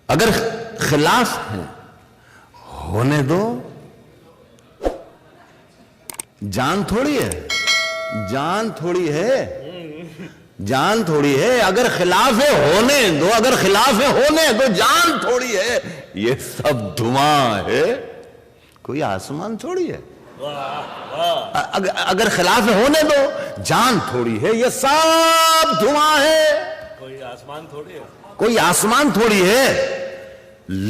اگر خلاف ہے ہونے دو، جان تھوڑی ہے، جان تھوڑی ہے، جان تھوڑی ہے۔ اگر خلاف ہے ہونے دو، اگر خلاف ہے ہونے دو، جان تھوڑی ہے۔ یہ سب دھواں ہے، کوئی آسمان تھوڑی ہے۔ اگر خلاف ہے ہونے دو، جان تھوڑی ہے۔ یہ سب دھواں ہے، کوئی آسمان تھوڑی ہے، کوئی آسمان تھوڑی ہے۔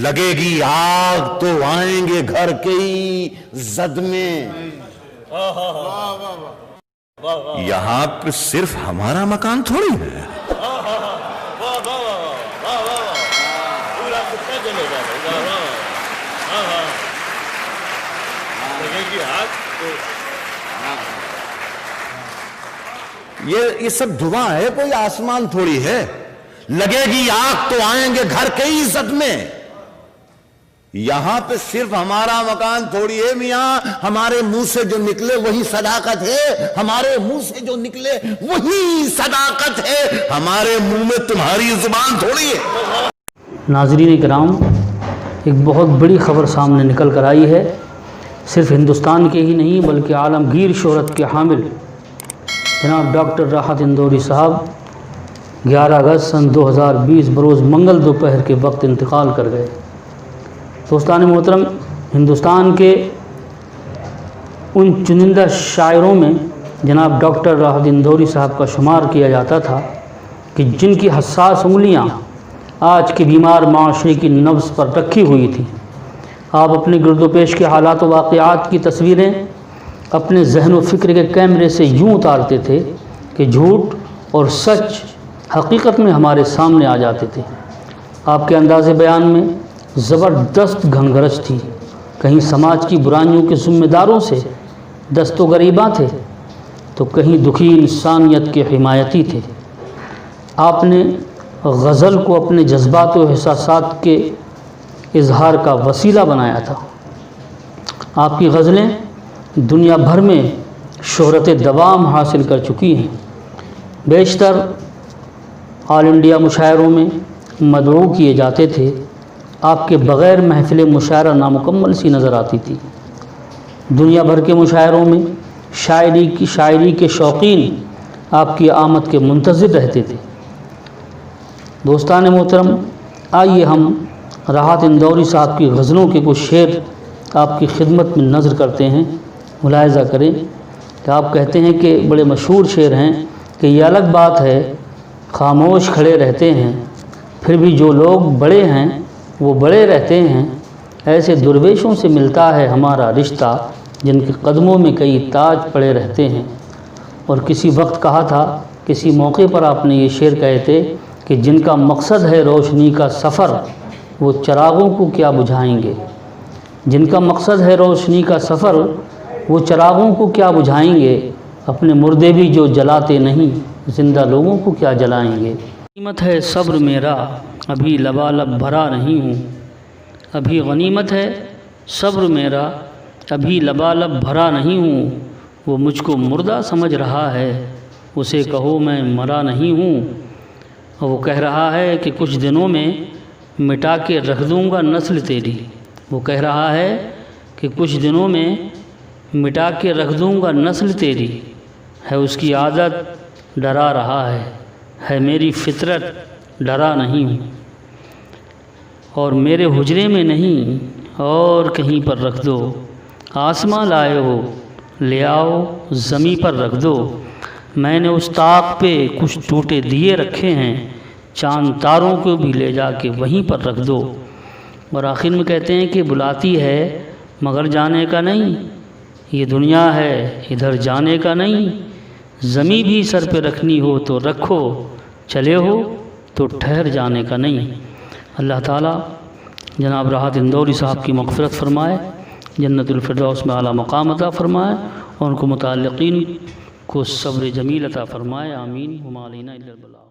لگے گی آگ تو آئیں گے گھر کے ہی زد میں، یہاں پہ صرف ہمارا مکان تھوڑی ہے۔ پورا کتا چلے گا لگے گی آگ تو یہ سب دھواں ہے، کوئی آسمان تھوڑی ہے۔ لگے گی آگ تو آئیں گے گھر کے ہی زد میں، یہاں پہ صرف ہمارا مکان تھوڑی ہے میاں۔ ہمارے منہ سے جو نکلے وہی صداقت ہے، ہمارے منہ سے جو نکلے وہی صداقت ہے، ہمارے منہ میں تمہاری زبان تھوڑی ہے۔ ناظرین کرام، ایک بہت بڑی خبر سامنے نکل کر آئی ہے، صرف ہندوستان کے ہی نہیں بلکہ عالمگیر شہرت کے حامل جناب ڈاکٹر راحت اندوری صاحب 11 اگست سن 2020 بروز منگل دوپہر کے وقت انتقال کر گئے۔ دوستان محترم، ہندوستان کے ان چنندہ شاعروں میں جناب ڈاکٹر راحت اندوری صاحب کا شمار کیا جاتا تھا کہ جن کی حساس انگلیاں آج کے بیمار معاشرے کی نبض پر رکھی ہوئی تھیں۔ آپ اپنے گرد و پیش کے حالات و واقعات کی تصویریں اپنے ذہن و فکر کے کیمرے سے یوں اتارتے تھے کہ جھوٹ اور سچ حقیقت میں ہمارے سامنے آ جاتے تھے۔ آپ کے انداز بیان میں زبردست گھنگرچ تھی، کہیں سماج کی برائیوں کے ذمہ داروں سے دست و گریباں تھے تو کہیں دکھی انسانیت کے حمایتی تھے۔ آپ نے غزل کو اپنے جذبات و احساسات کے اظہار کا وسیلہ بنایا تھا۔ آپ کی غزلیں دنیا بھر میں شہرت دوام حاصل کر چکی ہیں۔ بیشتر آل انڈیا مشاعروں میں مدعو کیے جاتے تھے۔ آپ کے بغیر محفل مشاعرہ نامکمل سی نظر آتی تھی۔ دنیا بھر کے مشاعروں میں شاعری کے شوقین آپ کی آمد کے منتظر رہتے تھے۔ دوستان محترم، آئیے ہم راحت اندوری صاحب کی غزلوں کے کچھ شعر آپ کی خدمت میں نظر کرتے ہیں۔ ملاحظہ کریں کہ آپ کہتے ہیں کہ بڑے مشہور شعر ہیں کہ یہ الگ بات ہے خاموش کھڑے رہتے ہیں، پھر بھی جو لوگ بڑے ہیں وہ بڑے رہتے ہیں، ایسے درویشوں سے ملتا ہے ہمارا رشتہ جن کے قدموں میں کئی تاج پڑے رہتے ہیں۔ اور کسی وقت کہا تھا، کسی موقع پر آپ نے یہ شعر کہے تھے کہ جن کا مقصد ہے روشنی کا سفر وہ چراغوں کو کیا بجھائیں گے، جن کا مقصد ہے روشنی کا سفر وہ چراغوں کو کیا بجھائیں گے، اپنے مردے بھی جو جلاتے نہیں زندہ لوگوں کو کیا جلائیں گے۔ غنیمت ہے صبر میرا ابھی لبالب بھرا نہیں ہوں، ابھی غنیمت ہے صبر میرا ابھی لبالب بھرا نہیں ہوں، وہ مجھ کو مردہ سمجھ رہا ہے اسے کہو میں مرا نہیں ہوں، اور وہ کہہ رہا ہے کہ کچھ دنوں میں مٹا کے رکھ دوں گا نسل تیری، وہ کہہ رہا ہے کہ کچھ دنوں میں مٹا کے رکھ دوں گا نسل تیری، ہے اس کی عادت ڈرا رہا ہے میری فطرت ڈرا نہیں ہوں، اور میرے حجرے میں نہیں اور کہیں پر رکھ دو، آسماں لائے ہو لے آؤ زمیں پر رکھ دو، میں نے اس طاق پہ کچھ ٹوٹے دیے رکھے ہیں، چاند تاروں کو بھی لے جا کے وہیں پر رکھ دو۔ اور آخر میں کہتے ہیں کہ بلاتی ہے مگر جانے کا نہیں، یہ دنیا ہے ادھر جانے کا نہیں، زمیں بھی سر پہ رکھنی ہو تو رکھو، چلے ہو تو ٹھہر جانے کا نہیں۔ اللہ تعالیٰ جناب راحت اندوری صاحب کی مغفرت فرمائے، جنت الفردوس میں اعلیٰ مقام عطا فرمائے، اور ان کو متعلقین کو صبر جمیل عطا فرمائے، آمین۔ وما علینا الا البلاغ۔